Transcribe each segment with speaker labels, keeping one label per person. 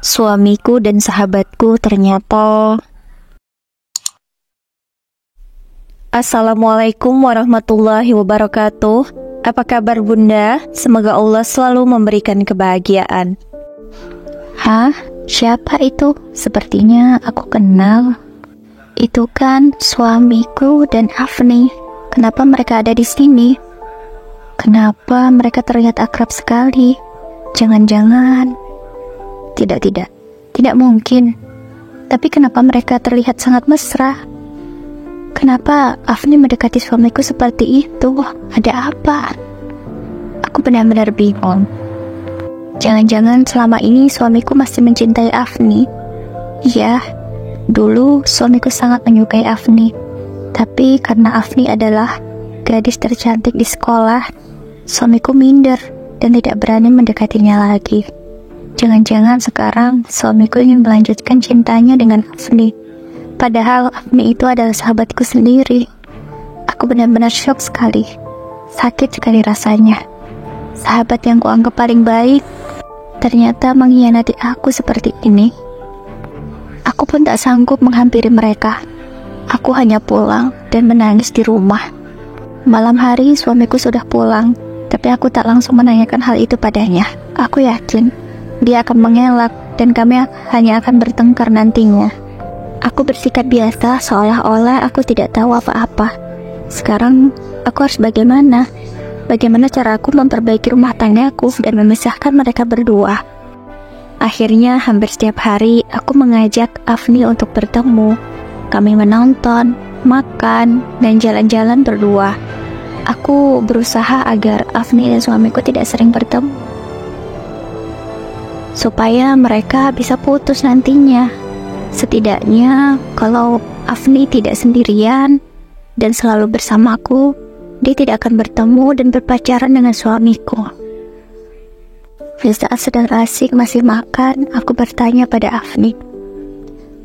Speaker 1: Suamiku dan sahabatku ternyata... Assalamualaikum warahmatullahi wabarakatuh. Apa kabar Bunda? Semoga Allah selalu memberikan kebahagiaan.
Speaker 2: Hah? Siapa itu? Sepertinya aku kenal. Itu kan suamiku dan Afni. Kenapa mereka ada di sini? Kenapa mereka terlihat akrab sekali? Jangan-jangan... Tidak mungkin. Tapi kenapa mereka terlihat sangat mesra? Kenapa Afni mendekati suamiku seperti itu? Ada apa? Aku benar-benar bingung. Jangan-jangan selama ini suamiku masih mencintai Afni. Ya, dulu suamiku sangat menyukai Afni. Tapi karena Afni adalah gadis tercantik di sekolah, suamiku minder dan tidak berani mendekatinya lagi. Jangan-jangan sekarang suamiku ingin melanjutkan cintanya dengan Afni. Padahal Afni itu adalah sahabatku sendiri. Aku benar-benar syok sekali. Sakit sekali rasanya. Sahabat yang kuanggap paling baik ternyata mengkhianati aku seperti ini. Aku pun tak sanggup menghampiri mereka. Aku hanya pulang dan menangis di rumah. Malam hari suamiku sudah pulang, tapi aku tak langsung menanyakan hal itu padanya. Aku yakin dia akan mengelak dan kami hanya akan bertengkar nantinya. Aku bersikap biasa seolah-olah aku tidak tahu apa-apa. Sekarang aku harus bagaimana? Bagaimana cara aku memperbaiki rumah tanggaku dan memisahkan mereka berdua? Akhirnya hampir setiap hari aku mengajak Afni untuk bertemu. Kami menonton, makan, dan jalan-jalan berdua. Aku berusaha agar Afni dan suamiku tidak sering bertemu, supaya mereka bisa putus nantinya. Setidaknya kalau Afni tidak sendirian dan selalu bersamaku, dia tidak akan bertemu dan berpacaran dengan suamiku. Di saat sedang asik masih makan, aku bertanya pada Afni,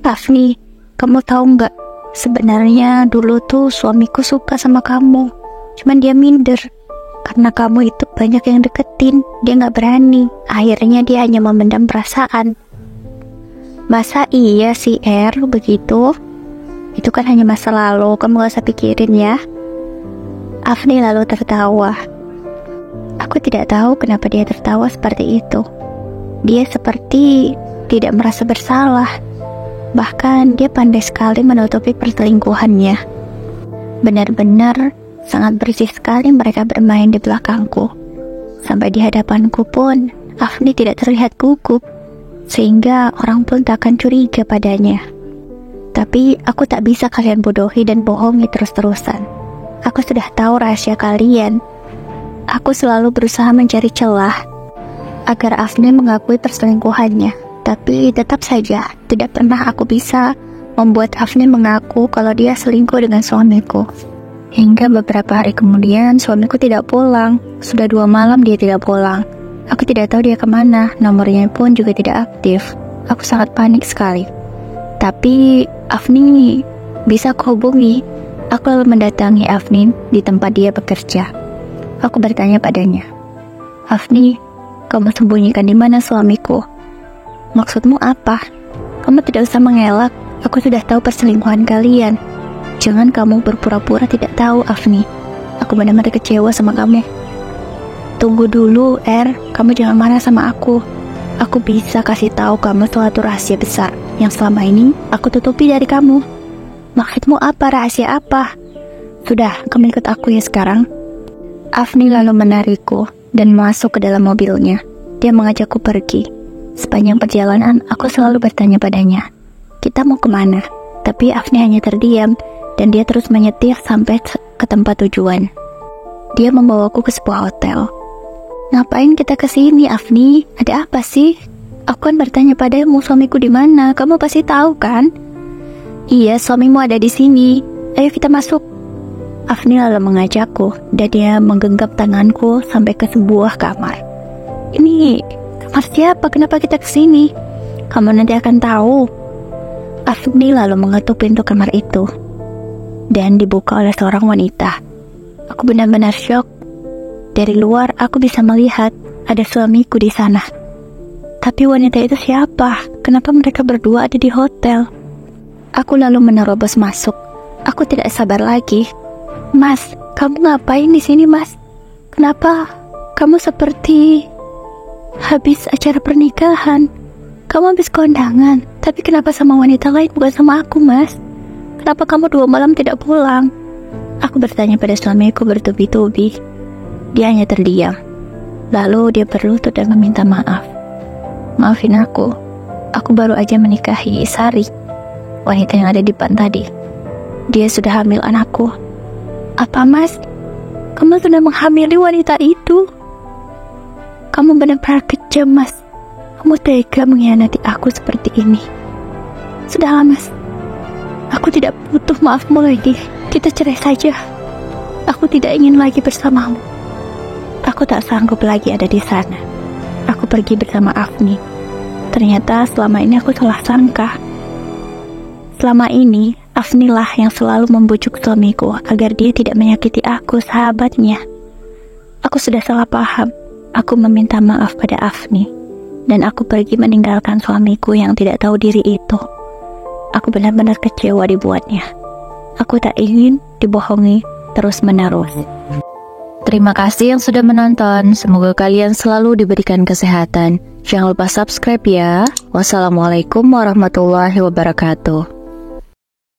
Speaker 2: "Afni, kamu tahu nggak? Sebenarnya dulu tuh suamiku suka sama kamu. Cuman dia minder. Karena kamu itu banyak yang deketin, dia nggak berani. Akhirnya dia hanya memendam perasaan." "Masa iya sih begitu? Itu kan hanya masa lalu, kamu gak usah pikirin ya." Afni lalu tertawa. Aku tidak tahu kenapa dia tertawa seperti itu. Dia seperti tidak merasa bersalah. Bahkan dia pandai sekali menutupi perselingkuhannya. Benar-benar sangat bersih sekali mereka bermain di belakangku. Sampai di hadapanku pun Afni tidak terlihat gugup, sehingga orang pun tak akan curiga padanya. Tapi aku tak bisa kalian bodohi dan bohongi terus-terusan. Aku sudah tahu rahasia kalian. Aku selalu berusaha mencari celah agar Afni mengakui perselingkuhannya. Tapi tetap saja tidak pernah aku bisa membuat Afni mengaku kalau dia selingkuh dengan suamiku. Hingga beberapa hari kemudian suamiku tidak pulang. Sudah 2 malam dia tidak pulang. Aku tidak tahu dia kemana, nomornya pun juga tidak aktif. Aku sangat panik sekali. Tapi Afni bisa aku hubungi. Aku lalu mendatangi Afni di tempat dia bekerja. Aku bertanya padanya, "Afni, kamu sembunyikan di mana suamiku? Maksudmu apa? Kamu tidak usah mengelak. Aku sudah tahu perselingkuhan kalian. Jangan kamu berpura-pura tidak tahu, Afni. Aku benar-benar kecewa sama kamu." "Tunggu dulu, kamu jangan marah sama aku. Aku bisa kasih tahu kamu suatu rahasia besar yang selama ini aku tutupi dari kamu." "Maksudmu apa? Rahasia apa?" "Sudah, kamu ikut aku ya sekarang." Afni lalu menarikku dan masuk ke dalam mobilnya. Dia mengajakku pergi. Sepanjang perjalanan, aku selalu bertanya padanya, "Kita mau kemana?" Tapi Afni hanya terdiam dan dia terus menyetir sampai ke tempat tujuan. Dia membawaku ke sebuah hotel. "Ngapain kita kesini, Afni? Ada apa sih? Aku kan bertanya padamu suamiku di mana. Kamu pasti tahu kan?" "Iya, suamimu ada di sini. Ayo kita masuk." Afni lalu mengajakku dan dia menggenggam tanganku sampai ke sebuah kamar. "Ini kamar siapa? Kenapa kita kesini?" "Kamu nanti akan tahu." Afni lalu mengetuk pintu kamar itu dan dibuka oleh seorang wanita. Aku benar-benar syok. Dari luar aku bisa melihat ada suamiku di sana. Tapi wanita itu siapa? Kenapa mereka berdua ada di hotel? Aku lalu menerobos masuk. Aku tidak sabar lagi. Mas, kamu ngapain di sini, Mas? Kenapa kamu seperti habis acara pernikahan? Kamu habis kondangan, tapi kenapa sama wanita lain bukan sama aku, Mas? Kenapa kamu 2 malam tidak pulang? Aku bertanya pada suamiku bertubi-tubi. Dia hanya terdiam. Lalu dia berlutut dan meminta maaf. Maafin aku baru aja menikahi Sari, wanita yang ada di depan tadi. Dia sudah hamil anakku. Apa, Mas? Kamu sudah menghamili wanita itu? Kamu benar-benar kejam, Mas. Kamu tega mengkhianati aku seperti ini. Sudahlah, Mas. Aku tidak butuh maafmu lagi. Kita cerai saja. Aku tidak ingin lagi bersamamu. Aku tak sanggup lagi ada di sana. Aku pergi bersama Afni. Ternyata selama ini aku salah sangka. Selama ini, Afni lah yang selalu membujuk suamiku agar dia tidak menyakiti aku, sahabatnya. Aku sudah salah paham. Aku meminta maaf pada Afni. Dan aku pergi meninggalkan suamiku yang tidak tahu diri itu. Aku benar-benar kecewa dibuatnya. Aku tak ingin dibohongi terus-menerus.
Speaker 1: Terima kasih yang sudah menonton. Semoga kalian selalu diberikan kesehatan. Jangan lupa subscribe ya. Wassalamualaikum warahmatullahi wabarakatuh.